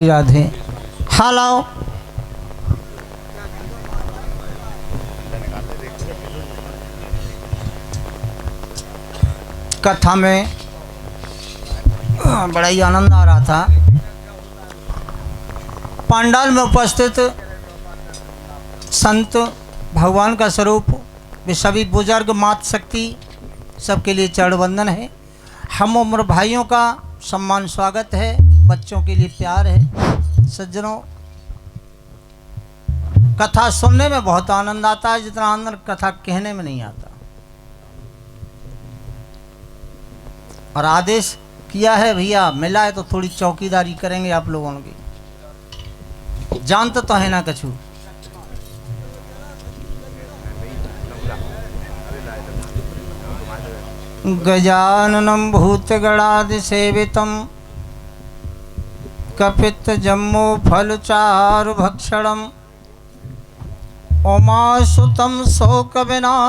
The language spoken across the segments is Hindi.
राधे। हालाओ कथा में बड़ा ही आनंद आ रहा था। पंडाल में उपस्थित संत भगवान का स्वरूप वे सभी बुजुर्ग मात शक्ति सबके लिए चरण वंदन है। हम उम्र भाइयों का सम्मान स्वागत है, बच्चों के लिए प्यार है। सज्जनों, कथा सुनने में बहुत आनंद आता है, जितना आनंद कथा कहने में नहीं आता। और आदेश किया है भैया, मिला है तो थोड़ी चौकीदारी करेंगे आप लोगों की। जानते तो है ना कछु। गजाननं भूतगणादिसेवितं कपित्थजम्बो फलचारुभक्षणम् उमासुतं शोकविनाशकारिक्रमं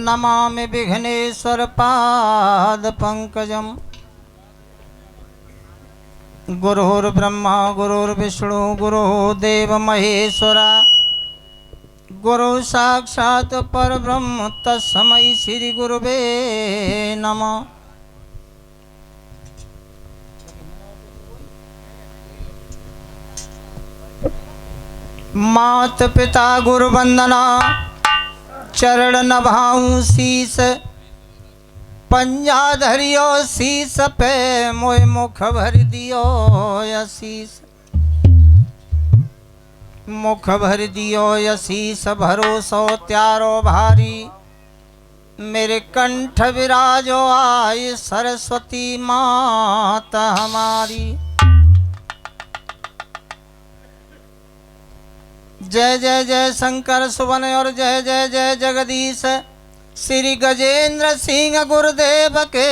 नमामि विघ्नेश्वर पादपङ्कजम्। गुरुर्ब्रह्मा गुरुर्विष्णु गुरुर्देव महेश्वरा गुरु साक्षात् परब्रह्म तस्मै श्री गुरुवे नमः। मात पिता गुरु वंदना चरण नभाऊं शीस पंजा धरियो शीस पे मोय मुख भर दियो आशीष। मुख भर दियो आशीष भरोसो त्यारो भारी मेरे कंठ विराजो आई सरस्वती माता हमारी। जय जय जय शंकर सुवन और जय जय जय जगदीश। श्री गजेंद्र सिंह गुरुदेव के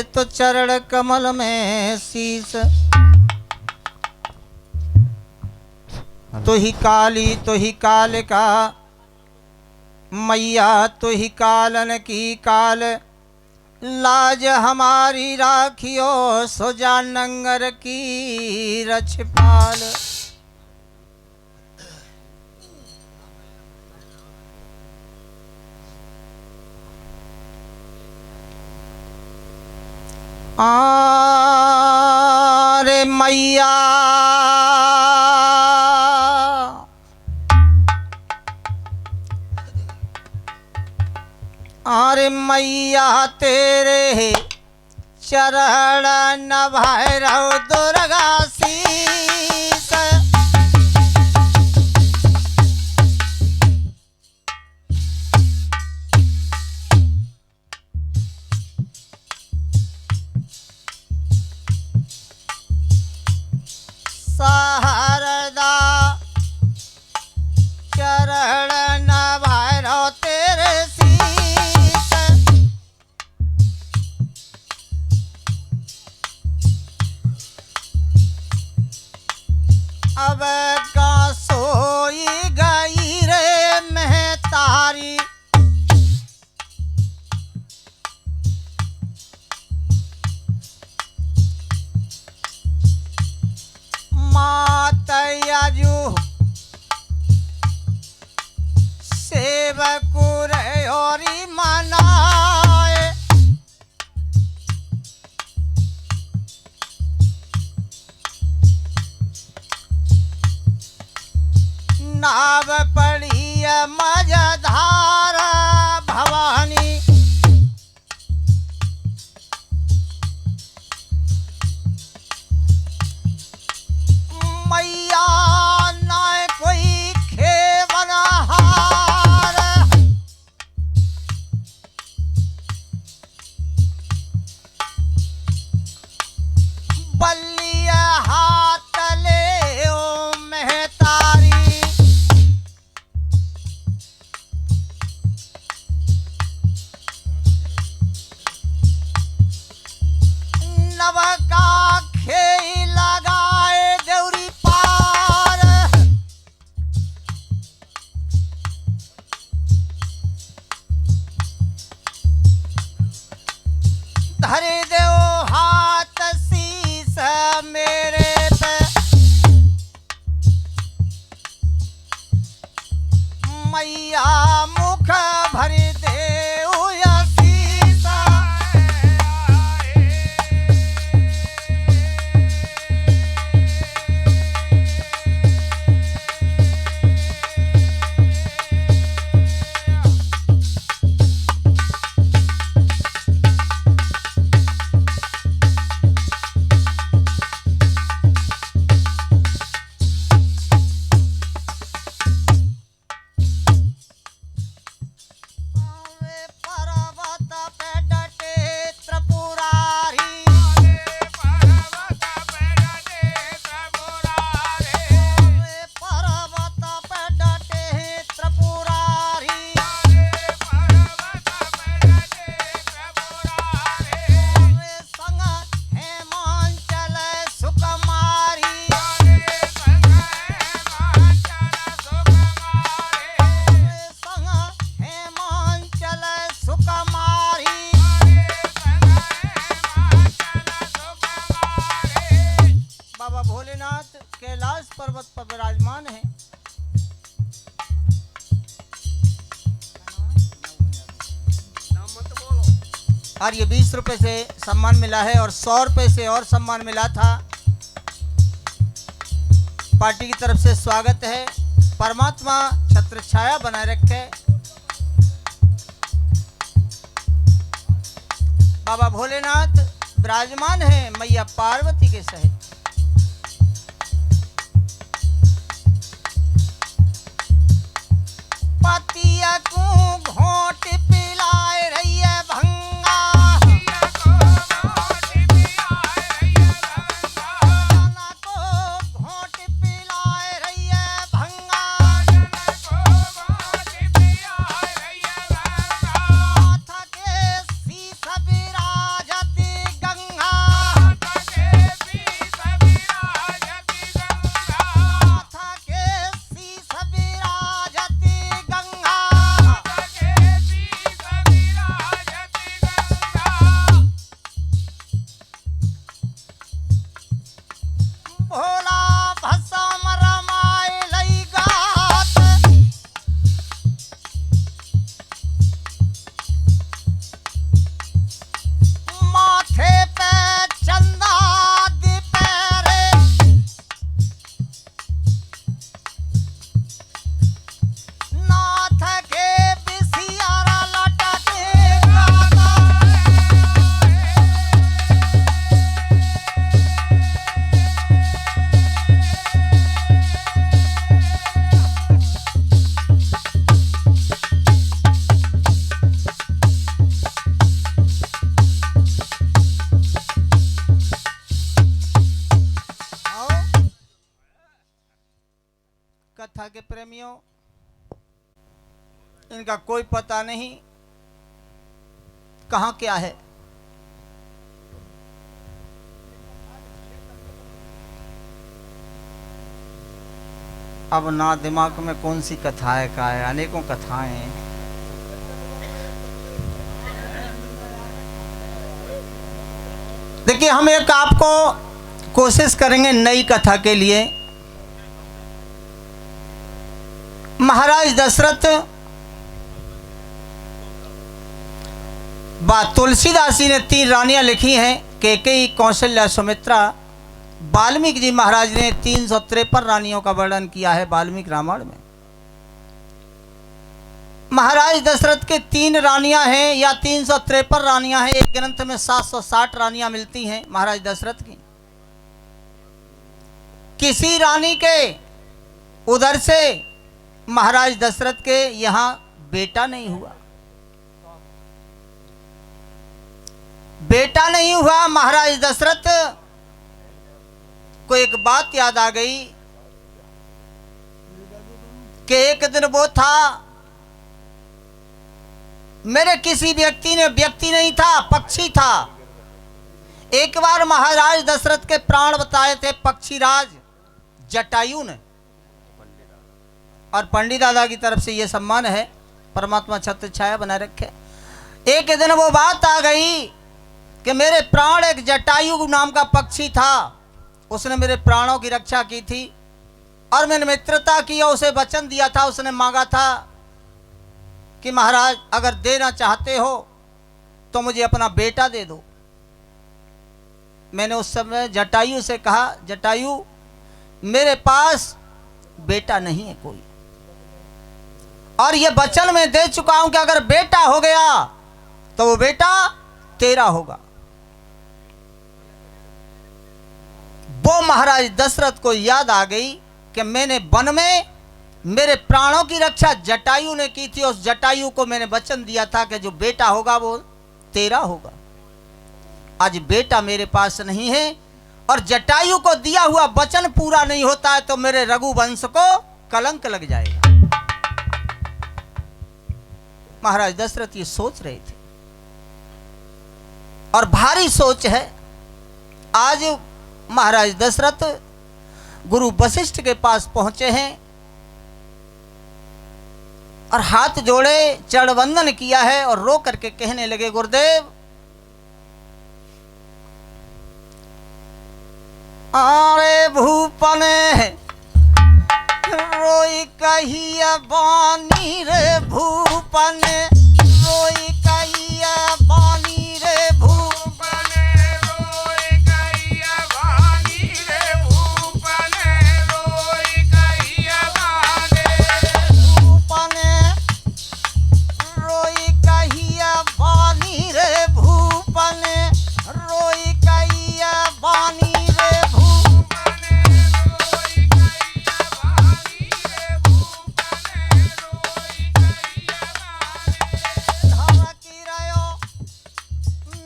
तो चरण कमल में शीश। तो ही काली तो ही कालिका मैया तो ही कालन की काल लाज हमारी राखियो सुजा नंगर की रछपाल। आरे मैया आरे मैया तेरे चरण नभाए रहो दुर्गा शीस। शारदा चरण नभाए रहो तेरे शीस। अब का सोई गई रे महतारी मातयाजू सेवकु रे औरी मनाए। नाव पड़ी मजधार भवानी मैया ना कोई खेवनहार। बल्लिया हाथ ले ओ महतारी भोलेनाथ कैलाश पर्वत पर विराजमान है। और ये 20 रुपए से सम्मान मिला है और 100 रुपए से और सम्मान मिला था। पार्टी की तरफ से स्वागत है। परमात्मा छत्र छाया बनाए रखे। बाबा भोलेनाथ विराजमान है मैया पार्वती के सहित। पतिया को घोट पिलाए रही है भंगा, घोट पिलाए रही है भंगा, माथा के शीश विराजती गंगा, माथा के शीश विराजती गंगा। भोला भस्म रमाए लई गात, माथे पे चंदा दिपेरे, नाथ के बिसियारा लटके गाता। आओ कथा के प्रेमियों, इनका कोई पता नहीं कहां क्या है। अब ना दिमाग में कौन सी कथा है का है, अनेकों कथाएं हैं। देखिए हम एक आपको कोशिश करेंगे नई कथा के लिए। महाराज दशरथ तुलसीदास जी ने 3 रानियां लिखी हैं, कैकेयी, कौशल्या, सुमित्रा। वाल्मीकि जी महाराज ने 353 रानियों का वर्णन किया है वाल्मीकि रामायण में। महाराज दशरथ के 3 रानियां हैं या 353 रानियां हैं। एक ग्रंथ में 760 रानियां मिलती हैं महाराज दशरथ की। किसी रानी के उधर से महाराज दशरथ के यहां बेटा नहीं हुआ, बेटा नहीं हुआ। महाराज दशरथ को एक बात याद आ गई कि एक दिन वो था, मेरे किसी व्यक्ति ने, व्यक्ति नहीं था, पक्षी था। एक बार महाराज दशरथ के प्राण बताए थे पक्षीराज जटायु ने, और पंडित दादा की तरफ से ये सम्मान है। परमात्मा छत्र छाया बनाए रखे। एक दिन वो बात आ गई कि मेरे प्राण, एक जटायु नाम का पक्षी था, उसने मेरे प्राणों की रक्षा की थी और मैंने मित्रता की और उसे वचन दिया था। उसने मांगा था कि महाराज अगर देना चाहते हो तो मुझे अपना बेटा दे दो। मैंने उस समय जटायु से कहा, जटायु मेरे पास बेटा नहीं है कोई, और ये वचन मैं दे चुका हूं कि अगर बेटा हो गया तो वो बेटा तेरा होगा। वो महाराज दशरथ को याद आ गई कि मैंने वन में मेरे प्राणों की रक्षा जटायु ने की थी। उस जटायु को मैंने वचन दिया था कि जो बेटा होगा वो तेरा होगा। आज बेटा मेरे पास नहीं है और जटायु को दिया हुआ वचन पूरा नहीं होता है तो मेरे रघुवंश को कलंक लग जाएगा। महाराज दशरथ ये सोच रहे थे और भारी सोच है। आज महाराज दशरथ गुरु वशिष्ठ के पास पहुंचे हैं और हाथ जोड़े, चरण वंदन किया है और रो करके कहने लगे, गुरुदेव अरे भूपन रोई कहिया बानी रे भूपन रोई कहिया बानी रे भूपन रोई कहिया बानी रे भूपन रोई कहिया बानी भूपन रोई कहिया बानी रे भूपन रोई कहिया बानी रे भूपन रोई कहिया बानी रे भूपन रोई कहिया बानी ढरकी रयो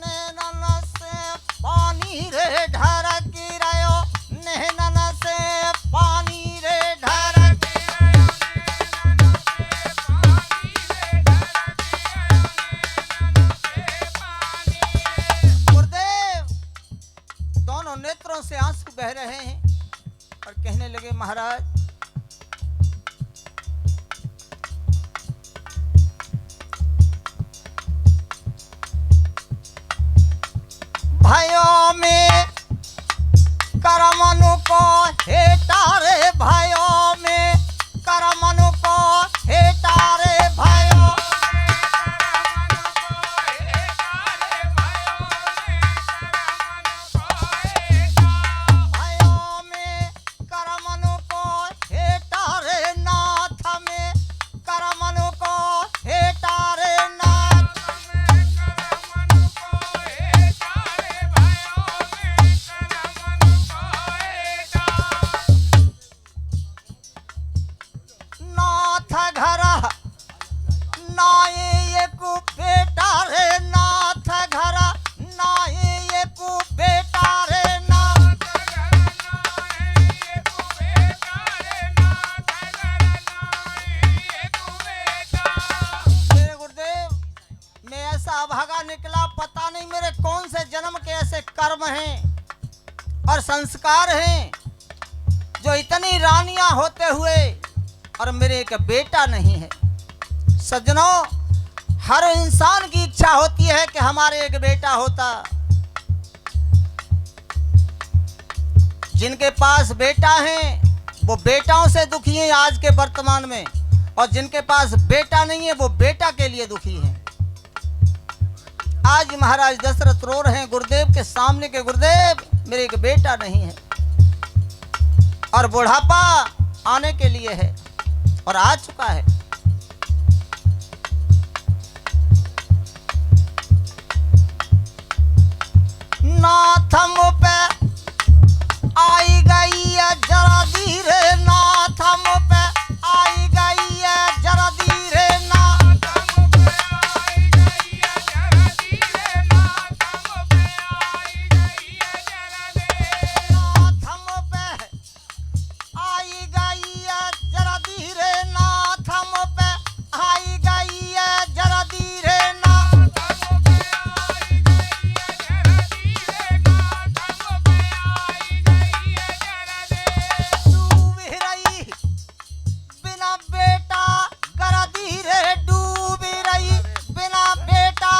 नैनन से पानी रे ढरकी रयो नैनन से पानी रे ढरकी गुरुदेव दोनों नेत्रों से आंसू बह रहे हैं और कहने लगे महाराज भाइयों में करमनु को हेटा रे भाइयों में करमनु को हेटा रे भाइयों भाइयों में करमनु को हेटा रे नाथ में करमनु को हेटा रे नाथ नाथ घर नाये एक बेटा रे नाथ घर नाये एक बेटा रे नाथ मेरे गुरुदेव मैं ऐसा अभागा निकला पता नहीं मेरे कौन से जन्म के ऐसे कर्म हैं और संस्कार हैं जो इतनी रानियां होते हुए और मेरे एक बेटा नहीं है। सज्जनों हर इंसान की इच्छा होती है कि हमारे एक बेटा होता। जिनके पास बेटा है वो बेटाओं से दुखी हैं आज के वर्तमान में, और जिनके पास बेटा नहीं है वो बेटा के लिए दुखी हैं। आज महाराज दशरथ रो रहे हैं गुरुदेव के सामने के गुरुदेव मेरे एक बेटा नहीं है और बुढ़ापा आने के लिए है और आ चुका है। नाथम पे आई गई है जरा धीरे नाथम पे आई गई है जरा धीरे नाथम पे आई गई है जरा धीरे नाथम पे आई गई है जरा धीरे नाथम पे आई गई है जरा धीरे नाथम पे आई गई है जरा धीरे नाथम पे आई गई है जरा धीरे नाथम पे आई गई है जरा धीरे डूब रही बिना बेटा गरा धीरे डूब रही बिना बेटा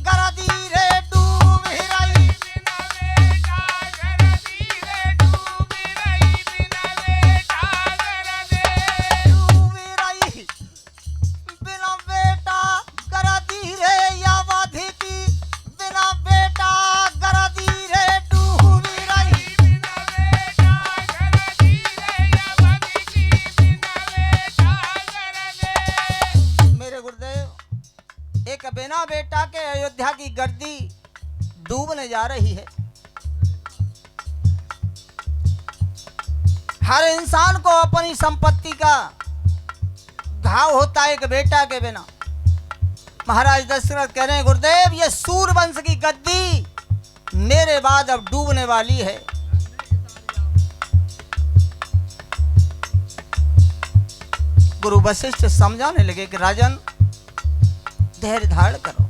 गरा धीरे डूब रही बिना बेटा गरा धीरे डूब रही बिना बेटा गरा धीरे डूब रही बिना बेटा गरा धीरे यावधि की बिना बेटा गरा धीरे डूब रही बिना बेटा गरा धीरे यावधि की बिना बेटा गरा धीरे मेरे गुरुदेव एक बिना बेटा के अयोध्या की गद्दी डूबने जा रही है। हर इंसान को अपनी संपत्ति का घाव होता है एक बेटा के बिना। महाराज दशरथ कह रहे हैं गुरुदेव ये सूर्यवंश की गद्दी मेरे बाद अब डूबने वाली है। गुरु वशिष्ठ समझाने लगे कि राजन धैर्य धारण करो।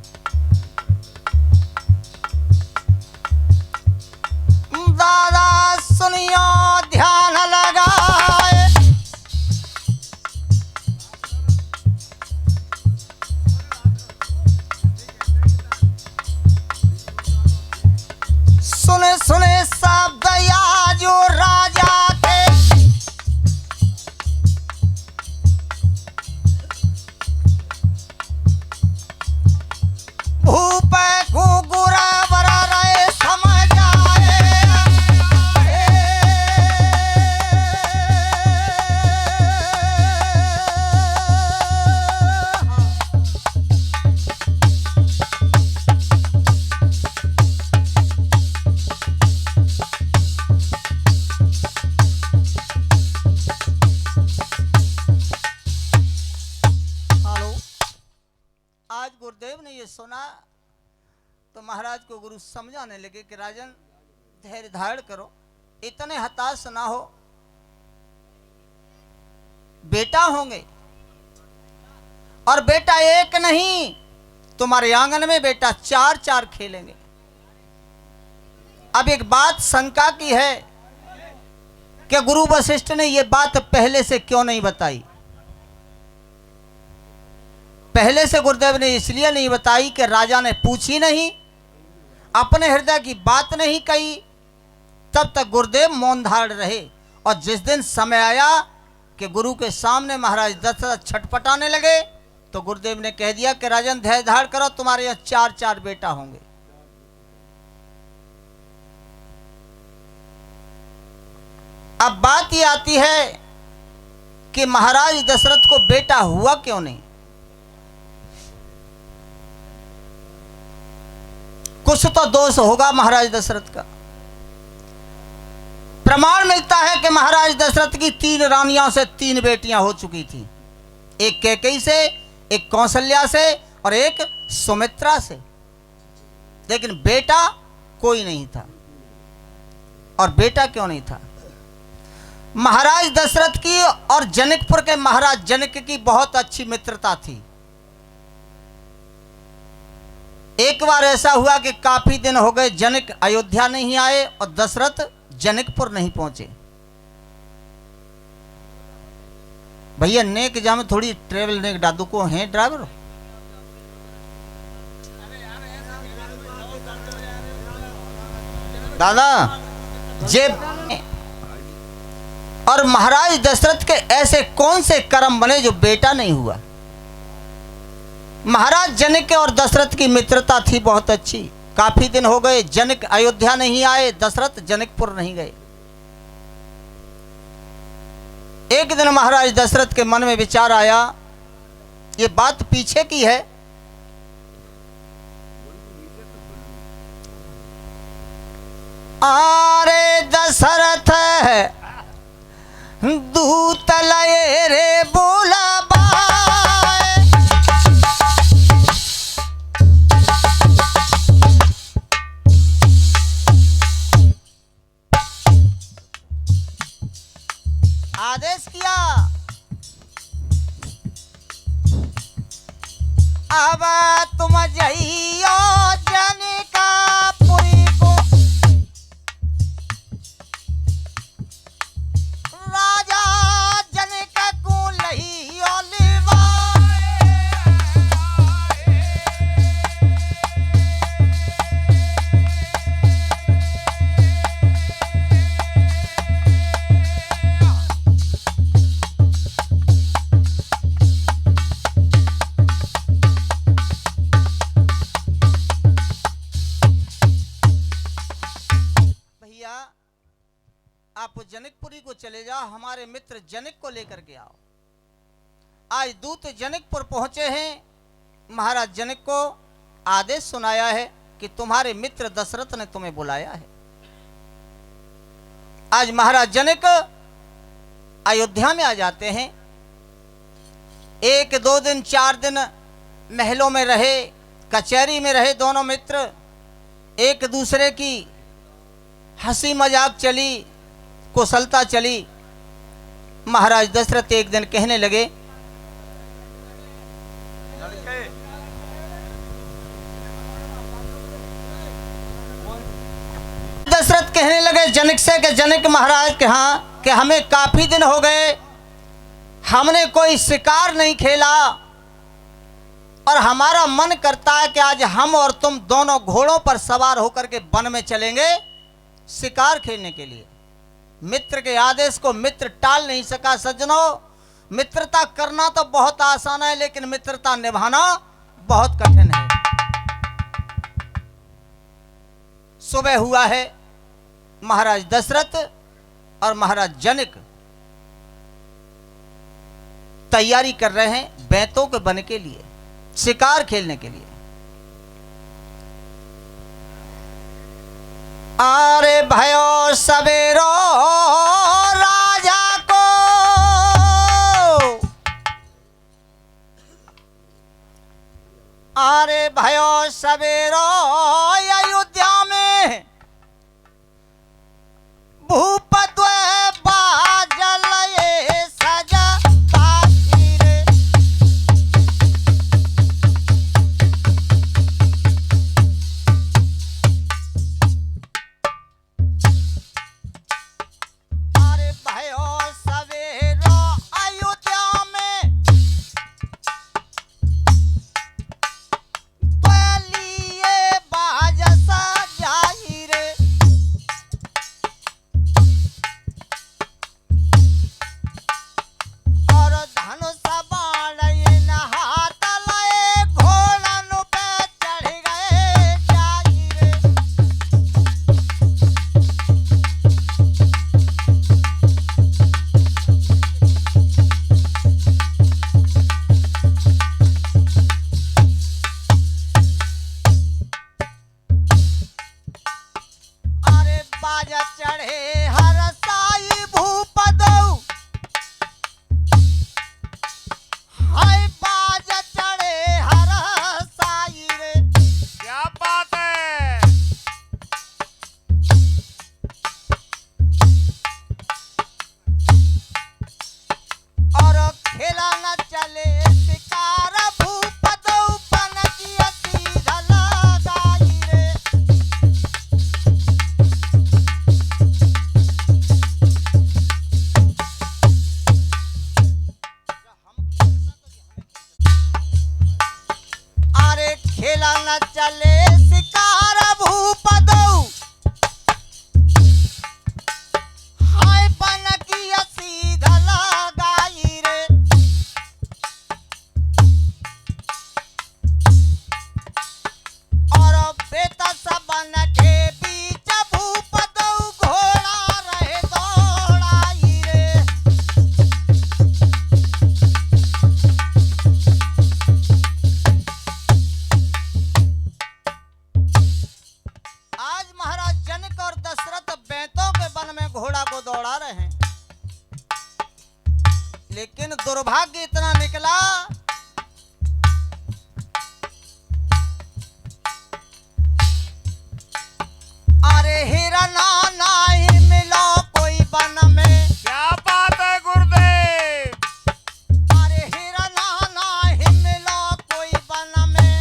दादा सुनियो ध्यान लगाए सुने सुने सब दया जो राजा सुना तो महाराज को गुरु समझाने लगे कि राजन धैर्य धारण करो, इतने हताश ना हो, बेटा होंगे और बेटा एक नहीं, तुम्हारे आंगन में बेटा चार चार खेलेंगे। अब एक बात शंका की है कि गुरु वशिष्ठ ने यह बात पहले से क्यों नहीं बताई। पहले से गुरुदेव ने इसलिए नहीं बताई कि राजा ने पूछी नहीं, अपने हृदय की बात नहीं कही, तब तक गुरुदेव मौन धारण रहे। और जिस दिन समय आया कि गुरु के सामने महाराज दशरथ छटपटाने लगे तो गुरुदेव ने कह दिया कि राजन धैर्य धारण करो, तुम्हारे यहां चार चार बेटा होंगे। अब बात ये आती है कि महाराज दशरथ को बेटा हुआ क्यों नहीं। कुछ तो दोष होगा महाराज दशरथ का। प्रमाण मिलता है कि महाराज दशरथ की 3 रानियों से 3 बेटियां हो चुकी थी, एक कैकेयी से, एक कौशल्या से और एक सुमित्रा से, लेकिन बेटा कोई नहीं था। और बेटा क्यों नहीं था? महाराज दशरथ की और जनकपुर के महाराज जनक की बहुत अच्छी मित्रता थी। एक बार ऐसा हुआ कि काफी दिन हो गए जनक अयोध्या नहीं आए और दशरथ जनकपुर नहीं पहुंचे। भैया नेक जाम थोड़ी ट्रेवल नेक दादू को हैं ड्राइवर। दादा जे और महाराज दशरथ के ऐसे कौन से कर्म बने जो बेटा नहीं हुआ। महाराज जनक और दशरथ की मित्रता थी बहुत अच्छी। काफी दिन हो गए जनक अयोध्या नहीं आए, दशरथ जनकपुर नहीं गए। एक दिन महाराज दशरथ के मन में विचार आया, ये बात पीछे की है, आरे दशरथ दूत लये रे बोला आदेश किया, अब तुम जइयो जनकपुरी को, राजा जनक को लइयो आप जनकपुरी को चले जाओ, हमारे मित्र जनक को लेकर के आओ। आज दूत जनकपुर पहुंचे हैं। महाराज जनक को आदेश सुनाया है कि तुम्हारे मित्र दशरथ ने तुम्हें बुलाया है। आज महाराज जनक अयोध्या में आ जाते हैं। 1, 2 दिन 4 दिन महलों में रहे, कचहरी में रहे दोनों मित्र। एक दूसरे की हंसी मजाक चली, कुशलता चली। महाराज दशरथ एक दिन कहने लगे, दशरथ कहने लगे जनक से कि जनक महाराज के हाँ कि हमें काफी दिन हो गए, हमने कोई शिकार नहीं खेला और हमारा मन करता है कि आज हम और तुम दोनों घोड़ों पर सवार होकर के वन में चलेंगे शिकार खेलने के लिए। मित्र के आदेश को मित्र टाल नहीं सका। सज्जनों, मित्रता करना तो बहुत आसान है, लेकिन मित्रता निभाना बहुत कठिन है। सुबह हुआ है, महाराज दशरथ और महाराज जनक तैयारी कर रहे हैं बैतों के वन के लिए, शिकार खेलने के लिए। अरे भयो सवेरो राजा को, अरे भयो रहे हैं, लेकिन दुर्भाग्य इतना निकला अरे हिरना नहीं मिला कोई वन में। क्या बात है गुरुदेव। अरे हिरना नहीं मिला कोई वन में,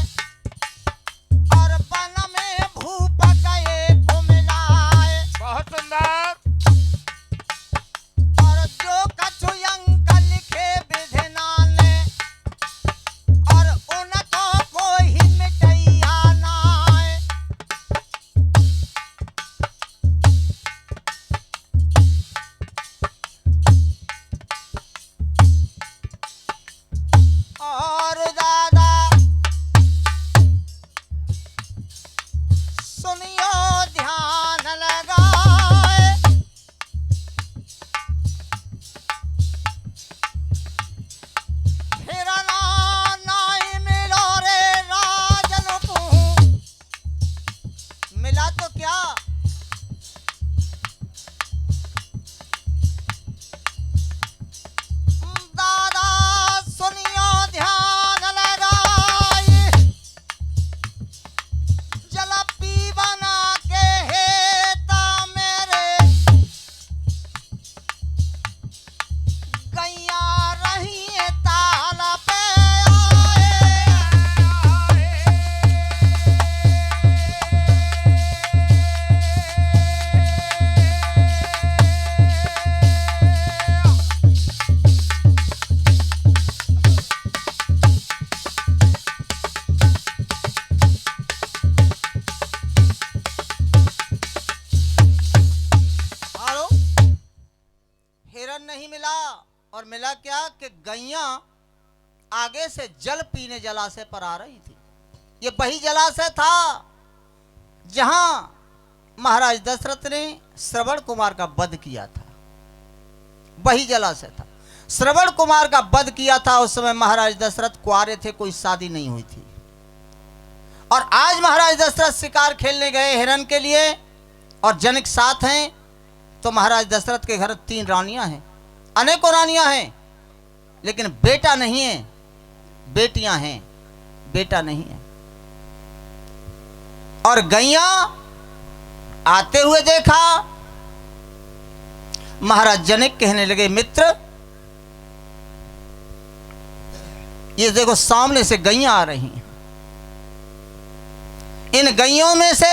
और वन में भूप गए को मिलाए। बहुत सुंदर। और जो कछु अंक लिखे विधिना ने, और उनको कोई मिटैया नाय। और दादा सुनियो ध्यान लगाए, हिरना नहीं मिलो रे राजन को। मिला तो क्या, दादा सुनियो ध्यान लगाए, जल पीवना के हेता मेरे गैया रही ताल पे आए। हिरन नहीं मिला, और मिला क्या कि गैया आगे से जल पीने जलाशय पर आ रही थी। ये वही जलाशय था जहां महाराज दशरथ ने श्रवण कुमार का वध किया था। वही जलाशय था, श्रवण कुमार का वध किया था। उस समय महाराज दशरथ कुंवारे थे, कोई शादी नहीं हुई थी। और आज महाराज दशरथ शिकार खेलने गए हिरन के लिए, और जनक साथ हैं। तो महाराज दशरथ के घर 3 रानियां हैं, अनेकों रानियां हैं, लेकिन बेटा नहीं है। बेटियां हैं, बेटा नहीं है। और गैया आते हुए देखा, महाराज जनक कहने लगे, मित्र ये देखो सामने से गैया आ रही हैं, इन गैयों में से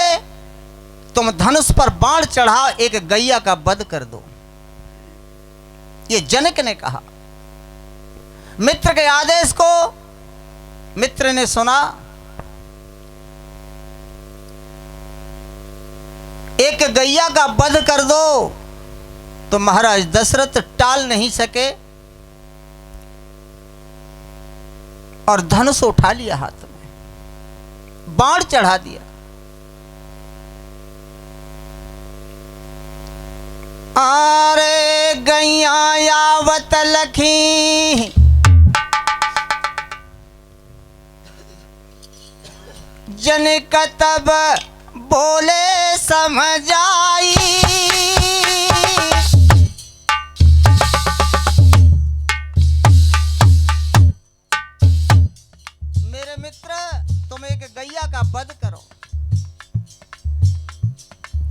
तुम धनुष पर बाण चढ़ा एक गैया का वध कर दो। ये जनक ने कहा। मित्र के आदेश को मित्र ने सुना, एक गैया का वध कर दो। तो महाराज दशरथ टाल नहीं सके और धनुष उठा लिया हाथ में, बाण चढ़ा दिया। अरे गैया यावत लखी जनक तब बोले समझ आई, मेरे मित्र तुम एक गैया का वध करो।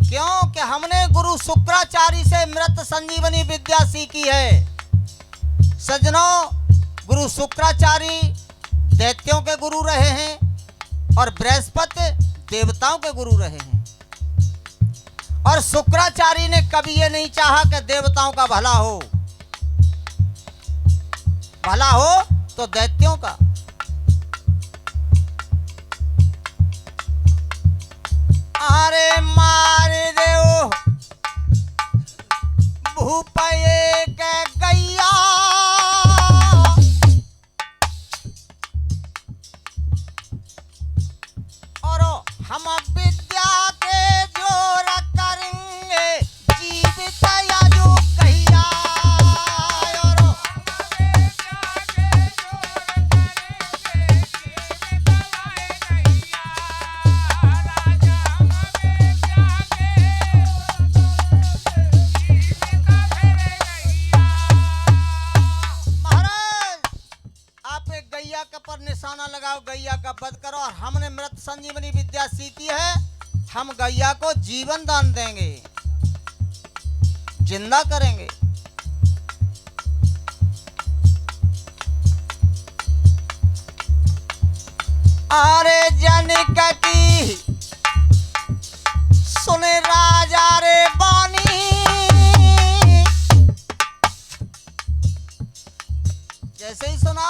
क्यों कि हमने गुरु शुक्राचार्य से मृत संजीवनी विद्या सीखी है। सज्जनों, गुरु शुक्राचार्य दैत्यों के गुरु रहे हैं और बृहस्पति देवताओं के गुरु रहे हैं। और शुक्राचार्य ने कभी ये नहीं चाहा कि देवताओं का भला हो, भला हो तो दैत्यों का। अरे मार दो भूपये के गैया, और हम विद्या के जोर करेंगे जीवित या जो गैया, और गैया का वध करो और हमने मृत संजीवनी विद्या सीखी है, हम गैया को जीवन दान देंगे, जिंदा करेंगे। अरे जनक की सुने राजा रे बानी, जैसे ही सुना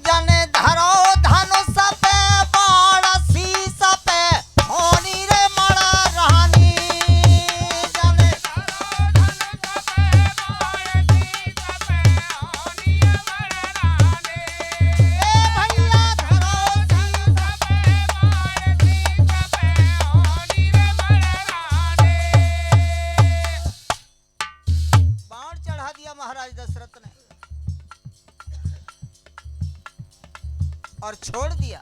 जने धरो धनुष पे बाण शीस पे होनी रे मड़ा रानी, जने धरो धनुष पे बाण शीस पे होनी रे मड़ा रानी। ए भैया धरो धनुष पे बाण शीस पे होनी रे मड़ा रानी। बाण चढ़ा दिया महाराज दशरथ ने और छोड़ दिया।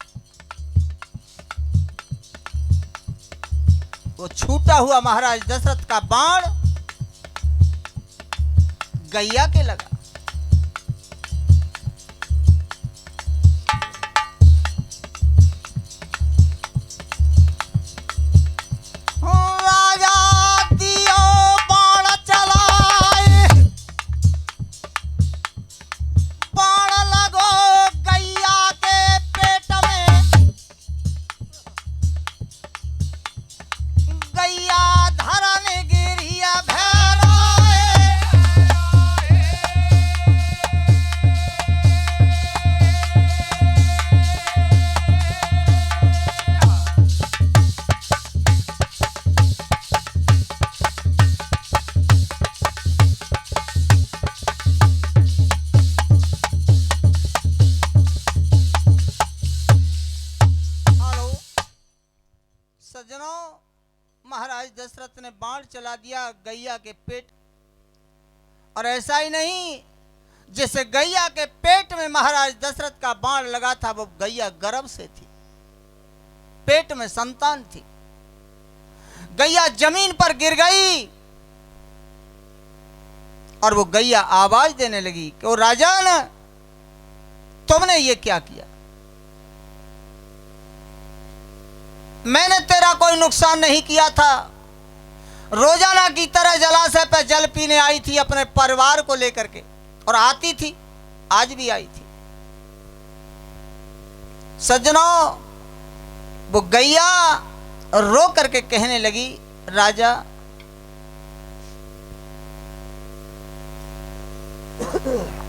वो छूटा हुआ महाराज दशरथ का बाण गैया के लगा। राजा दियो बाण चलाए, बाण लगो गैया के पेट में, गैया धरन गिरिया भैराए। हेलो सज्जनों, महाराज दशरथ ने बाण चला दिया गैया के पेट, और ऐसा ही नहीं, जैसे गैया के पेट में महाराज दशरथ का बाण लगा था, वो गैया गर्भ से थी, पेट में संतान थी। गैया जमीन पर गिर गई और वो गैया आवाज देने लगी कि ओ राजन, तुमने ये क्या किया? मैंने तेरा कोई नुकसान नहीं किया था। रोजाना की तरह जलाशय पर जल पीने आई थी अपने परिवार को लेकर के, और आती थी, आज भी आई थी। सज्जनों, वो गैया रो करके कहने लगी, राजा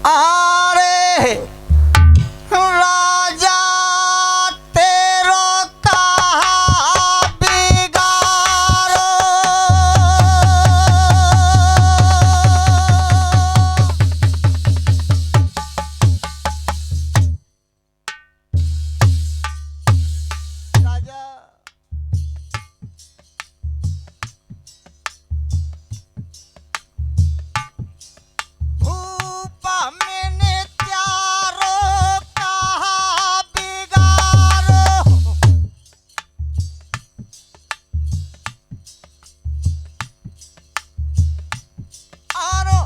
अरे राजा तेरो कहा बिगाड़ो, राजा भूपा मैंने त्यारो कहा बिगाड़ो, आरो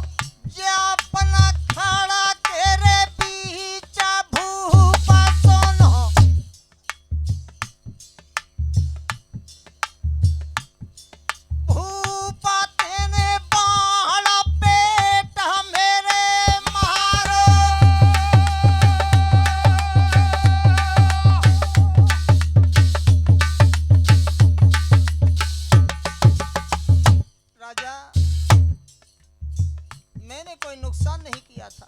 जापना खड़ा तेरे बीच भूपा सुनो, भूपा तेने बाण पेट मेरे मारो। राजा, मैंने कोई नुकसान नहीं किया था।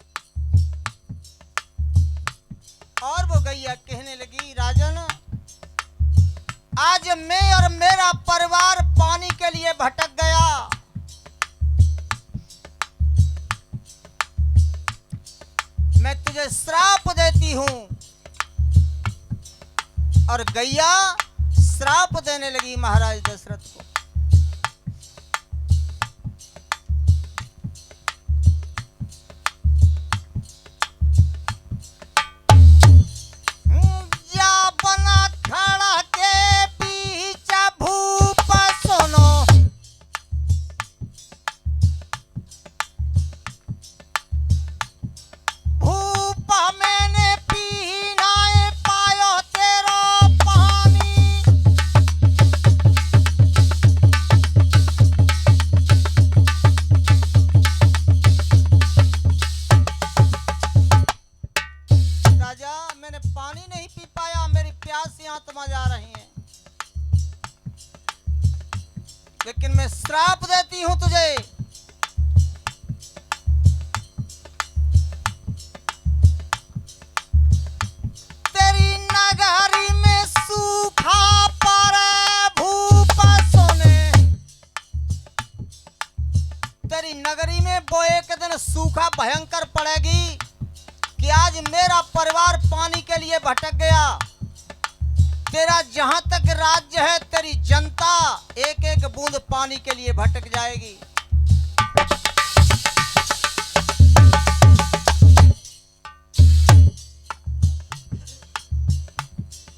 और वो गैया कहने लगी, राजन, आज मैं और मेरा परिवार पानी के लिए भटक गया। मैं तुझे श्राप देती हूं। और गैया श्राप देने लगी महाराज दशरथ को। या बना खड़ा के बीच भूप सुनो, भूप श्राप देती हूं तुझे। तेरी नगरी में सूखा पड़े भूप सोने। तेरी नगरी में वो एक दिन सूखा भयंकर पड़ेगी कि आज मेरा परिवार पानी के लिए भटक गया। तेरा जहां तक राज्य है तेरी जनता एक एक बूंद पानी के लिए भटक जाएगी।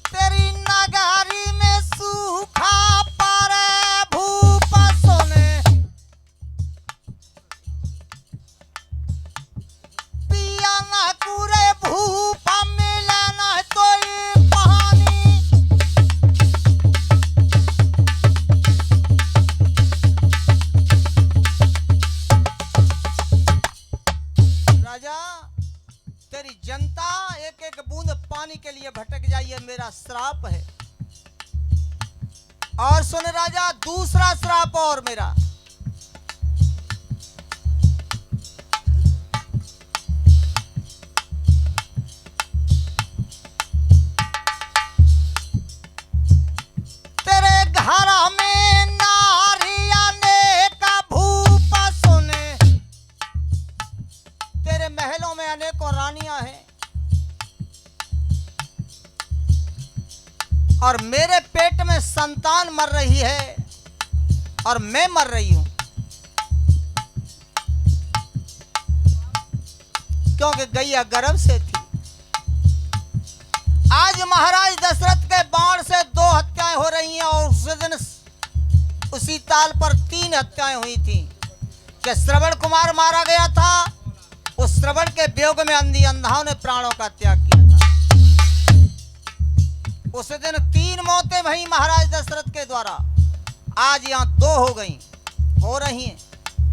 तेरी नगरी में सूखा पड़े भूप सोने। पिया न कुरे भूप मिले न कोई पानी। राजा तेरी जनता एक एक बूंद पानी के लिए भटक जाइए, मेरा श्राप है। और सुन राजा, दूसरा श्राप और मेरा। तेरे घर में नारिया ने का भूप सोने। तेरे महलों में अनेकों रानियां हैं और मेरे पेट में संतान मर रही है और मैं मर रही हूं, क्योंकि गैया गर्भ से थी। आज महाराज दशरथ के बाण से 2 हत्याएं हो रही हैं और उस दिन उसी ताल पर 3 हत्याएं हुई थी कि श्रवण कुमार मारा गया था। उस श्रवण के वियोग में अंधी अंधाओं ने प्राणों का त्याग किया था। उस दिन 3 मौतें भई महाराज दशरथ के द्वारा। आज यहां 2 हो रही हैं,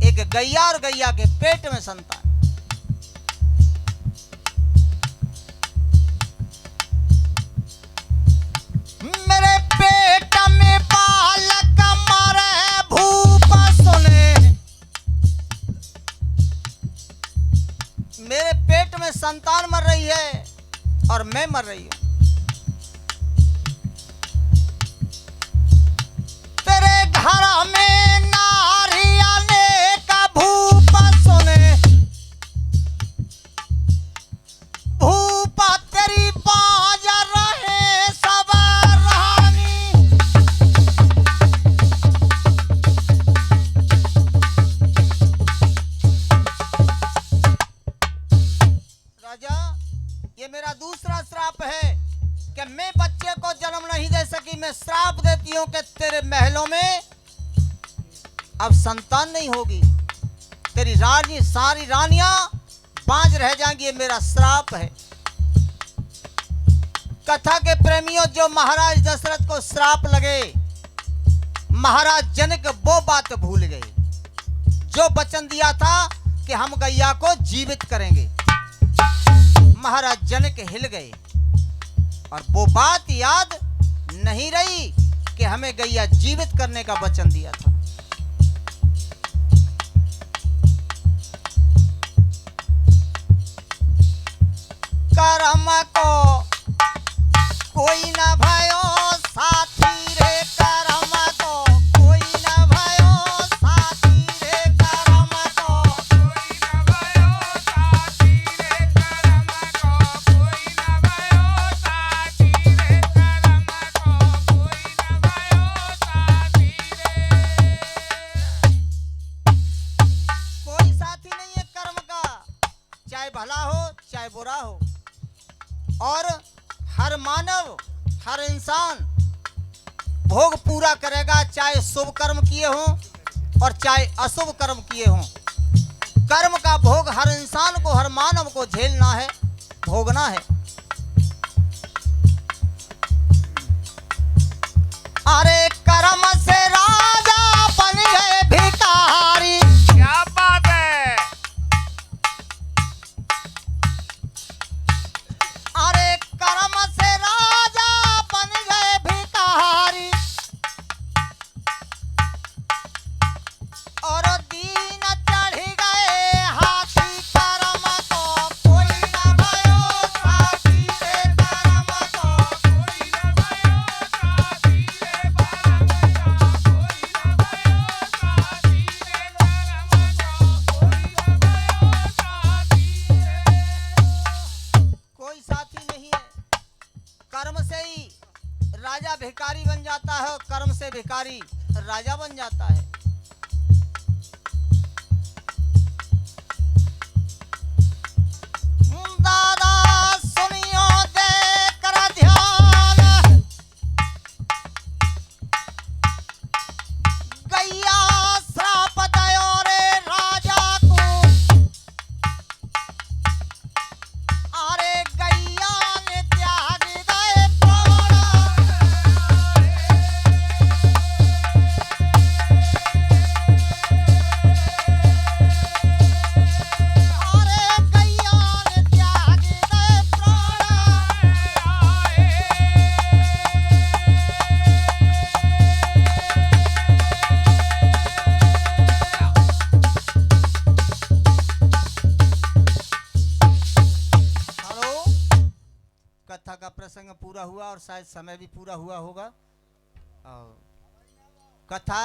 एक गैया और गैया के पेट में संतान। मेरे पेट में बालक मरे भूप सोने। मेरे पेट में संतान मर रही है और मैं मर रही हूं। तेरे घर में नारिया ने का भूप सोने। भूप तेरी बाज रहे सब रानी। राजा ये मेरा दूसरा श्राप है कि मैं बच्चे को जन्म नहीं दे सकी। मैं श्राप देती हूं कि तेरे महलों में अब संतान नहीं होगी। तेरी रानी सारी रानियां बांझ रह जाएंगी। ये मेरा श्राप है। कथा के प्रेमियों, जो महाराज दशरथ को श्राप लगे, महाराज जनक वो बात भूल गए जो वचन दिया था कि हम गैया को जीवित करेंगे। महाराज जनक हिल गए और वो बात याद नहीं रही कि हमें गैया जीवित करने का वचन दिया था। कर्म को कोई न भयो साथी रे। कर्म को कोई न भयो साथी रे। कर्म को कोई न भयो साथी रे। कर्म को कोई न भयो साथी रे। कर्म को कोई न भयो साथी रे। कोई साथी नहीं है कर्म का, चाहे भला हो चाहे बुरा हो। और हर मानव, हर इंसान भोग पूरा करेगा, चाहे शुभ कर्म किए हों और चाहे अशुभ कर्म किए हों। कर्म का भोग हर इंसान को, हर मानव को झेलना है, भोगना है। अरे कर्म से राजा बन गए भिखारी। क्या बात है। अरे कर्म से राजा बन गए भिखारी। अधिकारी राजा बन जाता है। दादा सुनियो दे कर ध्यान, गैया श्राप दयो रे राजा को, अरे गैया ने त्याग गए प्राण, अरे गैया ने त्याग गए प्राण। हेलो, कथा का प्रसंग पूरा हुआ और शायद समय भी पूरा हुआ होगा। और कथा